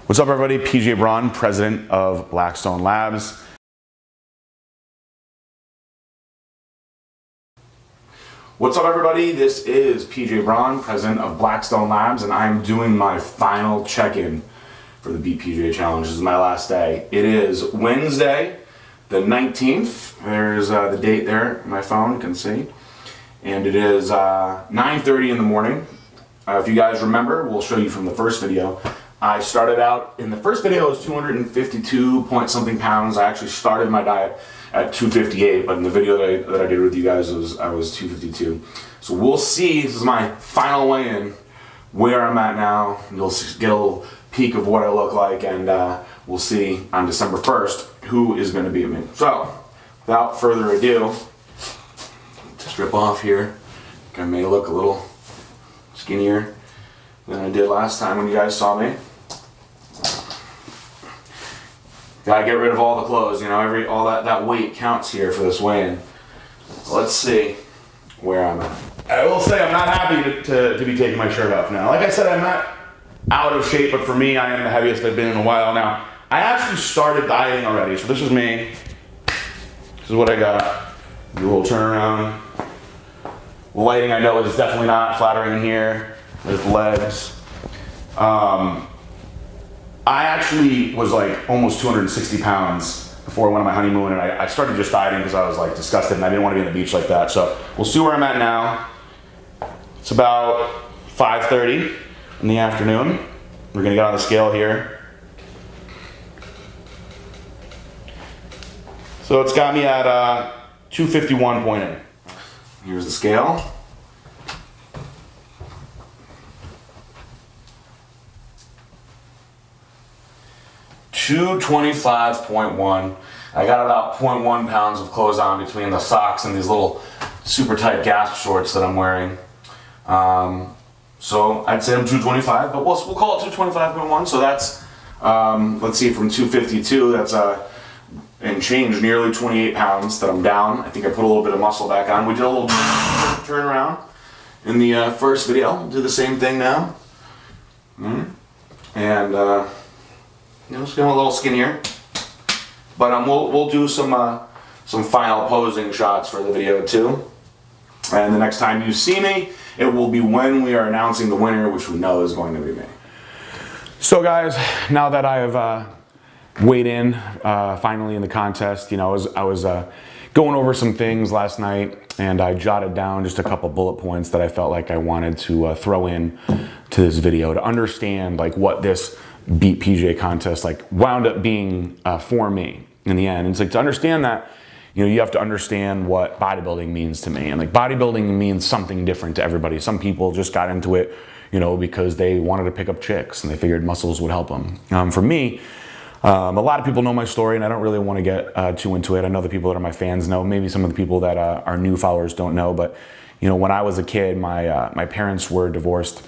What's up, everybody? PJ Braun, president of Blackstone Labs. What's up, everybody? This is PJ Braun, president of Blackstone Labs, and I'm doing my final check-in for the Beat PJ Challenge. This is my last day. It is Wednesday, the 19th. There's the date there on my phone, you can see. And it is 9:30 in the morning. If you guys remember, we'll show you from the first video. I started out, in the first video, it was 252 point something pounds. I actually started my diet at 258, but in the video that I did with you guys, I was 252. So we'll see, this is my final weigh-in, where I'm at now. You'll get a little peek of what I look like, and we'll see on December 1st who is going to beat me. So, without further ado, to strip off here, I may look a little skinnier than I did last time when you guys saw me. Gotta get rid of all the clothes, you know, all that weight counts here for this weigh-in. Let's see where I'm at. I will say I'm not happy to be taking my shirt off now. Like I said, I'm not out of shape, but for me, I am the heaviest I've been in a while now. I actually started dieting already, so this is me. This is what I got. Do a little turnaround. The lighting, I know, is definitely not flattering in here. There's the legs. I actually was like almost 260 pounds before I went on my honeymoon, and I started just dieting because I was like disgusted and I didn't want to be on the beach like that. So we'll see where I'm at now. It's about 5:30 in the afternoon. We're gonna get on the scale here. So it's got me at 251.8. Here's the scale. 225.1. I got about 0.1 pounds of clothes on between the socks and these little super tight Gasp shorts that I'm wearing. So I'd say I'm 225, but we'll call it 225.1. So that's, let's see, from 252, that's and change, nearly 28 pounds that I'm down. I think I put a little bit of muscle back on. We did a little turnaround in the first video. I'll do the same thing now. And you know, just getting a little skinnier, but we'll do some final posing shots for the video too. And the next time you see me, it will be when we are announcing the winner, which we know is going to be me. So guys, now that I have weighed in finally in the contest, you know, I was going over some things last night, and I jotted down just a couple bullet points that I felt like I wanted to throw in to this video to understand like what this Beat PJ contest like wound up being for me in the end. And it's like, to understand that, you know, you have to understand what bodybuilding means to me. And like, bodybuilding means something different to everybody. Some people just got into it, you know, because they wanted to pick up chicks and they figured muscles would help them. For me, a lot of people know my story, and I don't really want to get too into it. I know the people that are my fans know. Maybe some of the people that are new followers don't know. But you know, when I was a kid, my parents were divorced,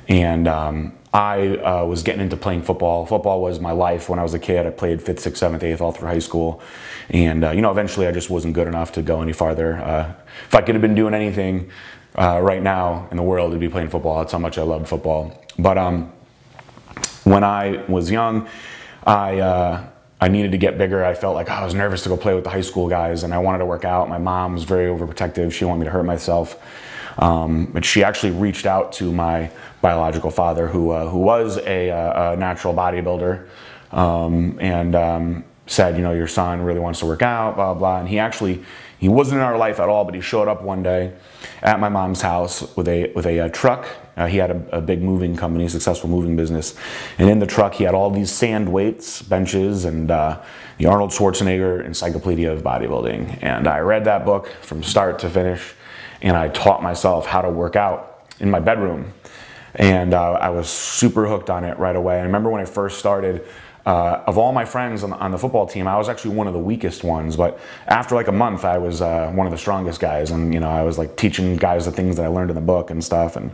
and I was getting into playing football. Football was my life when I was a kid. I played 5th, 6th, 7th, 8th all through high school. And you know, eventually I just wasn't good enough to go any farther. If I could have been doing anything right now in the world, it'd be playing football. That's how much I loved football. But when I was young, I needed to get bigger. I felt like I was nervous to go play with the high school guys, and I wanted to work out. My mom was very overprotective. She didn't want me to hurt myself. But she actually reached out to my biological father, who was a natural bodybuilder, and said, you know, your son really wants to work out, blah, blah. And he wasn't in our life at all, but he showed up one day at my mom's house with a truck. He had a big moving company, successful moving business. And in the truck, he had all these sand weights, benches, and the Arnold Schwarzenegger Encyclopedia of Bodybuilding. And I read that book from start to finish, and I taught myself how to work out in my bedroom. And I was super hooked on it right away. I remember when I first started, of all my friends on the football team, I was actually one of the weakest ones. But after like a month, I was one of the strongest guys. And you know, I was like teaching guys the things that I learned in the book and stuff. And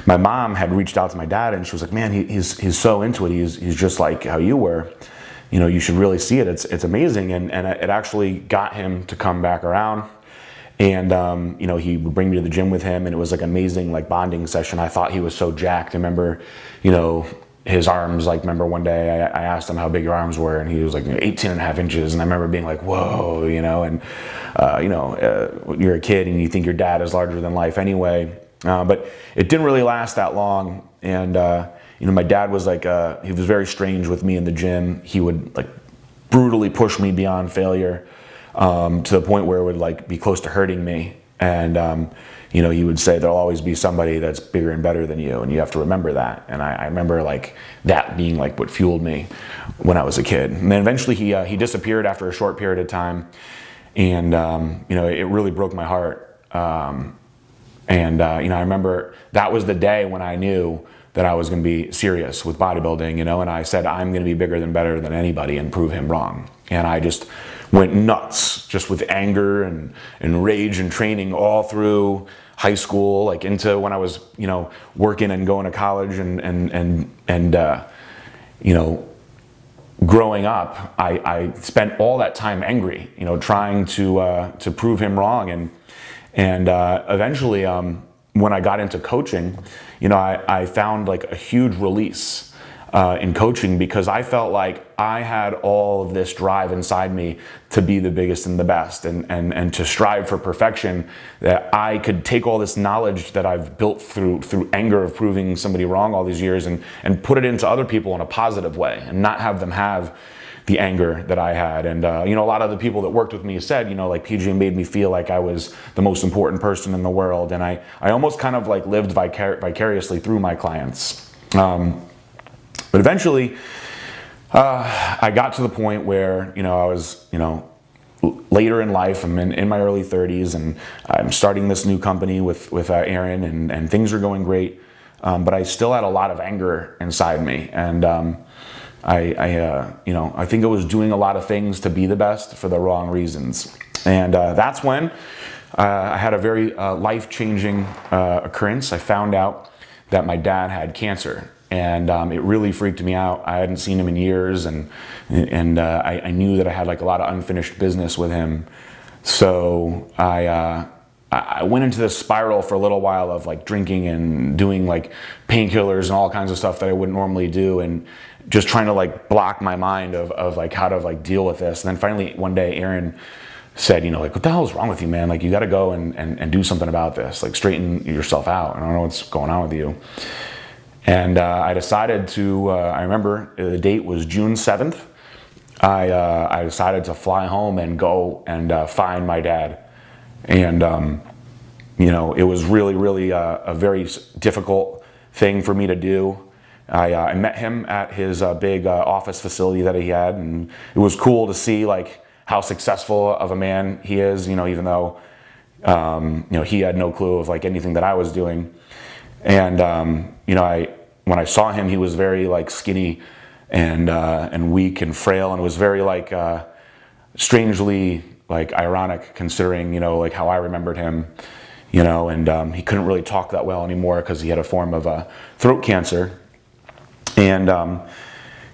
my mom had reached out to my dad, and she was like, "Man, he's so into it. He's just like how you were. You know, you should really see it. It's amazing." And it actually got him to come back around. And you know, he would bring me to the gym with him, and it was like amazing, like bonding session. I thought he was so jacked. I remember, you know, his arms, like, remember one day I asked him how big your arms were, and he was like 18.5 inches, and I remember being like, whoa, you know, and you're a kid and you think your dad is larger than life anyway, but it didn't really last that long. And you know, my dad was like, he was very strange with me in the gym. He would like brutally push me beyond failure, to the point where it would like be close to hurting me. And you know, he would say there'll always be somebody that's bigger and better than you, and you have to remember that. And I remember like that being like what fueled me when I was a kid. And then eventually he disappeared after a short period of time, and you know, it really broke my heart. You know, I remember that was the day when I knew that I was going to be serious with bodybuilding, you know, and I said, I'm going to be bigger than better than anybody and prove him wrong. And I just went nuts, just with anger and rage and training all through high school, like into when I was, you know, working and going to college and you know, growing up, I spent all that time angry, you know, trying to prove him wrong. And eventually, when I got into coaching, you know, I found like a huge release in coaching, because I felt like I had all of this drive inside me to be the biggest and the best, and to strive for perfection, that I could take all this knowledge that I've built through anger of proving somebody wrong all these years, and put it into other people in a positive way, and not have them have the anger that I had. And you know, a lot of the people that worked with me said, you know, like, PJ made me feel like I was the most important person in the world. And I almost kind of like lived vicariously through my clients. But eventually, I got to the point where, you know, I was, you know, later in life, I'm in my early 30s, and I'm starting this new company with Aaron, and things are going great. But I still had a lot of anger inside me. And you know, I think I was doing a lot of things to be the best for the wrong reasons. And that's when I had a very life-changing occurrence. I found out that my dad had cancer, and it really freaked me out. I hadn't seen him in years, and I knew that I had like a lot of unfinished business with him. So I went into this spiral for a little while of like drinking and doing like painkillers and all kinds of stuff that I wouldn't normally do, and just trying to like block my mind of like how to like deal with this. And then finally one day Aaron said, you know, like, what the hell is wrong with you, man? Like, you got to go and do something about this, like straighten yourself out. I don't know what's going on with you. And I decided to, I remember the date was June 7th. I decided to fly home and go and find my dad. And, you know, it was really, really a very difficult thing for me to do. I met him at his big office facility that he had, and it was cool to see like how successful of a man he is, you know, even though, you know, he had no clue of like anything that I was doing. And, you know, when I saw him, he was very like skinny and weak and frail, and it was very like strangely like ironic, considering, you know, like how I remembered him, you know. And he couldn't really talk that well anymore because he had a form of throat cancer. And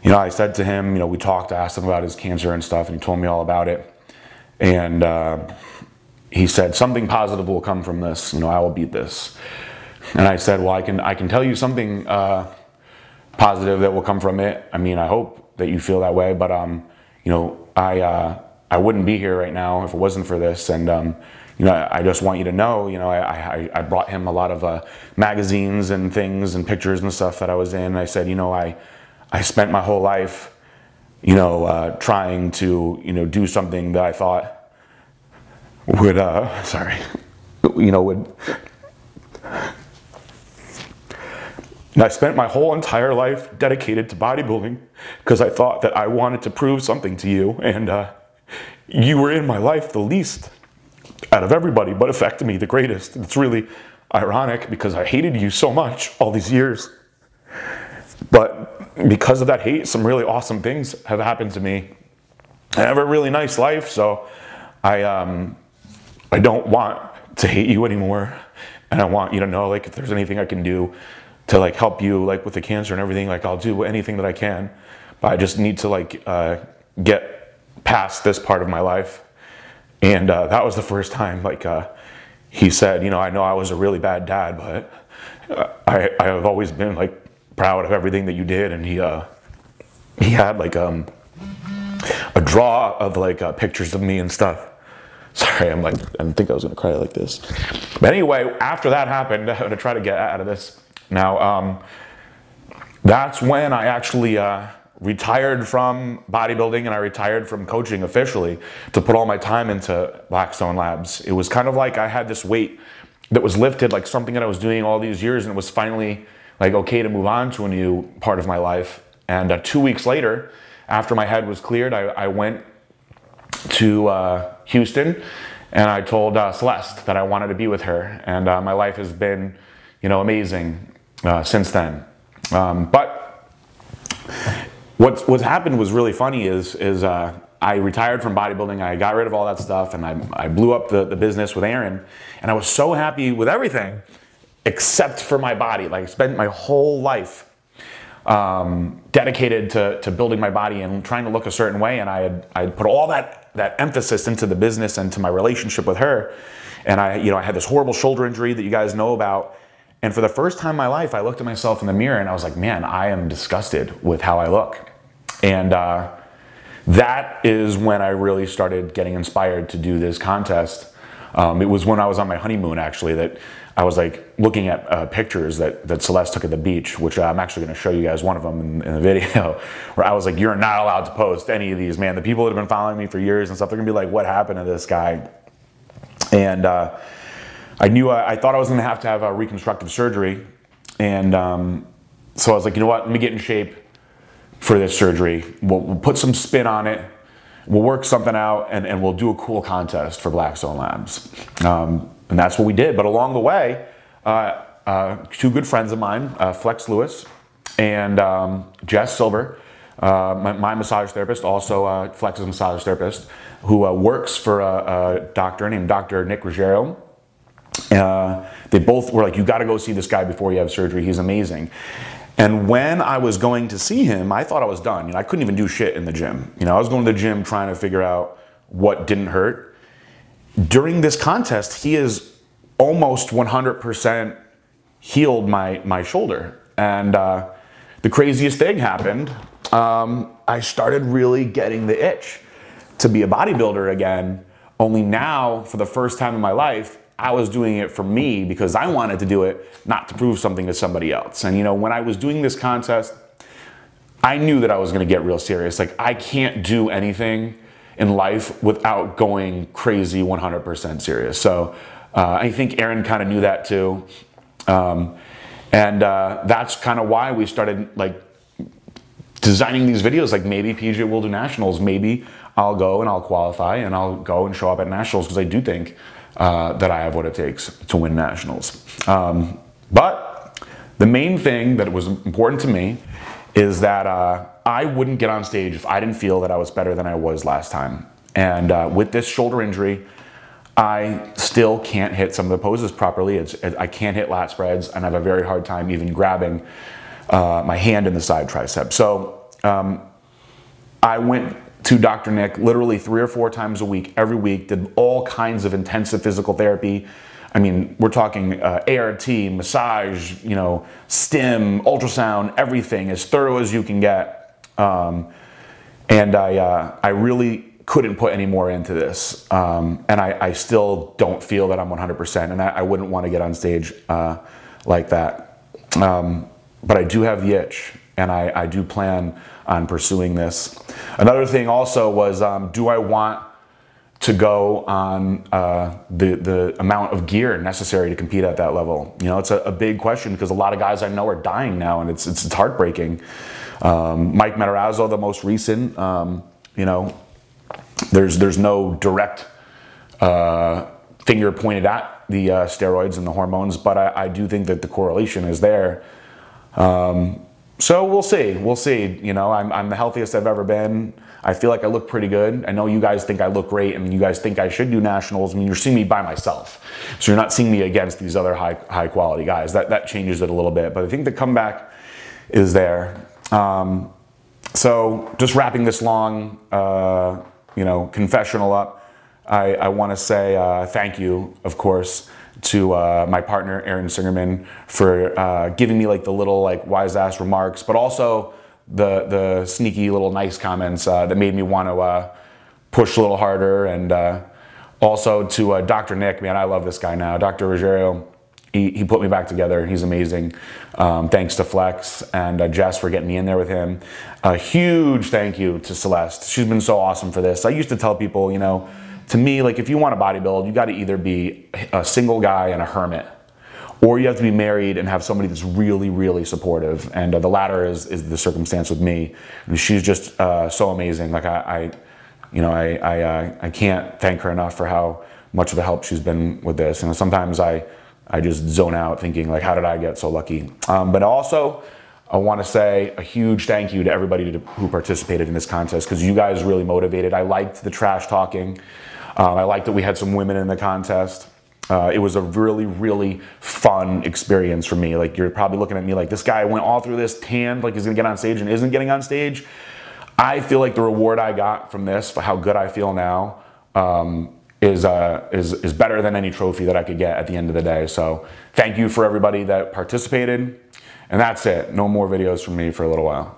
you know, I said to him, you know, we talked, I asked him about his cancer and stuff, and he told me all about it. And he said, something positive will come from this, you know, I will beat this. And I said, well, I can tell you something positive that will come from it. I mean, I hope that you feel that way, but you know, I wouldn't be here right now if it wasn't for this. And you know, I just want you to know, you know, I brought him a lot of magazines and things and pictures and stuff that I was in. And I said, you know, I spent my whole life, you know, trying to, you know, do something that I thought would, sorry, you know, would, I spent my whole entire life dedicated to bodybuilding because I thought that I wanted to prove something to you. And you were in my life the least out of everybody, but affected me the greatest. It's really ironic because I hated you so much all these years. But because of that hate, some really awesome things have happened to me. I have a really nice life, so I don't want to hate you anymore. And I want you to know, like, if there's anything I can do to like help you, like with the cancer and everything, like I'll do anything that I can. But I just need to like get past this part of my life. And that was the first time, like, he said, you know I was a really bad dad, but I have always been, like, proud of everything that you did. And he had like a draw of like pictures of me and stuff. Sorry, I didn't think I was gonna cry like this. But anyway, after that happened, I'm gonna try to get out of this now. That's when I actually retired from bodybuilding, and I retired from coaching officially to put all my time into Blackstone Labs. It was kind of like I had this weight that was lifted, like something that I was doing all these years, and it was finally like okay to move on to a new part of my life. And 2 weeks later, after my head was cleared, I went to Houston, and I told Celeste that I wanted to be with her, and my life has been, amazing since then. But what's happened was really funny is I retired from bodybuilding, I got rid of all that stuff, and I blew up the business with Aaron, and I was so happy with everything except for my body. Like I spent my whole life dedicated to building my body and trying to look a certain way, and I had put all that emphasis into the business and to my relationship with her, and I had this horrible shoulder injury that you guys know about. And for the first time in my life, I looked at myself in the mirror and I was like, man, I am disgusted with how I look. And that is when I really started getting inspired to do this contest. It was when I was on my honeymoon, actually, that I was like looking at pictures that Celeste took at the beach, which I'm actually gonna show you guys one of them in the video, where I was like, you're not allowed to post any of these, man. The people that have been following me for years and stuff, they're gonna be like, what happened to this guy? And I thought I was gonna have to have a reconstructive surgery. And so I was like, you know what, let me get in shape for this surgery. We'll put some spin on it. We'll work something out, and we'll do a cool contest for Blackstone Labs. And that's what we did. But along the way, two good friends of mine, Flex Lewis and Jess Silver, my massage therapist, also Flex's massage therapist, who works for a doctor named Dr. Nick Ruggiero. They both were like, you got to go see this guy before you have surgery. He's amazing. And when I was going to see him, I thought I was done. I couldn't even do shit in the gym. I was going to the gym trying to figure out what didn't hurt. During this contest, he is almost 100% healed my shoulder. And the craziest thing happened. I started really getting the itch to be a bodybuilder again. Only now, for the first time in my life, I was doing it for me because I wanted to do it, not to prove something to somebody else. And when I was doing this contest, I knew that I was gonna get real serious. Like, I can't do anything in life without going crazy 100% serious. So I think Aaron kind of knew that too. That's kind of why we started like designing these videos. Like, maybe PJ will do nationals. Maybe I'll go and I'll qualify and I'll go and show up at nationals, because I do think that I have what it takes to win nationals. But the main thing that was important to me is that I wouldn't get on stage if I didn't feel that I was better than I was last time. And with this shoulder injury, I still can't hit some of the poses properly. I can't hit lat spreads, and I have a very hard time even grabbing my hand in the side tricep. So I went to Dr. Nick literally 3 or 4 times a week, every week, did all kinds of intensive physical therapy. I mein, we're talking ART, massage, stim, ultrasound, everything, as thorough as you can get. And I really couldn't put any more into this. And I still don't feel that I'm 100%, and I wouldn't want to get on stage like that. But I do have the itch, and I do plan on pursuing this. Another thing also was, do I want to go on the amount of gear necessary to compete at that level? It's a big question, because a lot of guys I know are dying now, and it's heartbreaking. Mike Matarazzo, the most recent, there's no direct finger pointed at the steroids and the hormones, but I do think that the correlation is there. So we'll see. I'm the healthiest I've ever been. I feel like I look pretty good. I know you guys think I look great, and you guys think I should do nationals. I mean, you're seeing me by myself, so you're not seeing me against these other high quality guys. That changes it a little bit, but I think the comeback is there. So just wrapping this long, confessional up, I want to say thank you, of course, to my partner Aaron Singerman for giving me like the little like wise ass remarks, but also the sneaky little nice comments that made me want to push a little harder. And also to Dr. Nick, man, I love this guy now. Dr. Ruggiero, he put me back together. He's amazing. Thanks to Flex and Jess for getting me in there with him. A huge thank you to Celeste. She's been so awesome for this. I used to tell people, you know, to me, like if you want to bodybuild, you got to either be a single guy and a hermit, or you have to be married and have somebody that's really, really supportive. And the latter is the circumstance with me. And she's just so amazing. Like I can't thank her enough for how much of a help she's been with this. And sometimes I just zone out thinking like, how did I get so lucky? But also, I want to say a huge thank you to everybody who participated in this contest, because you guys really motivated. I liked the trash talking. I liked that we had some women in the contest. It was a really, really fun experience for me. Like, you're probably looking at me like, this guy went all through this tanned, like he's gonna get on stage and isn't getting on stage. I feel like the reward I got from this, for how good I feel now, is better than any trophy that I could get at the end of the day. So thank you for everybody that participated. And that's it. No more videos from me for a little while.